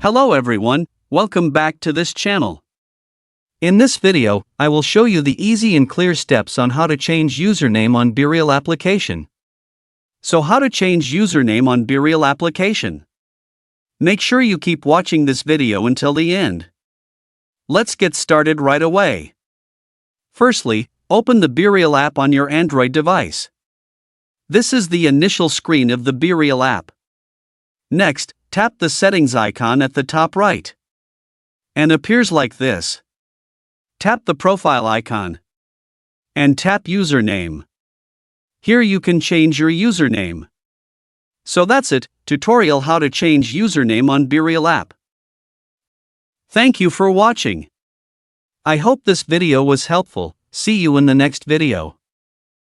Hello everyone, welcome back to this channel. In this video, I will show you the easy and clear steps on how to change username on BeReal application. So how to change username on BeReal application? Make sure you keep watching this video until the end. Let's get started right away. Firstly, open the BeReal app on your Android device. This is the initial screen of the BeReal app. Next, tap the settings icon at the top right. And appears like this. Tap the profile icon. And tap username. Here you can change your username. So that's it, tutorial how to change username on BeReal app. Thank you for watching. I hope this video was helpful. See you in the next video.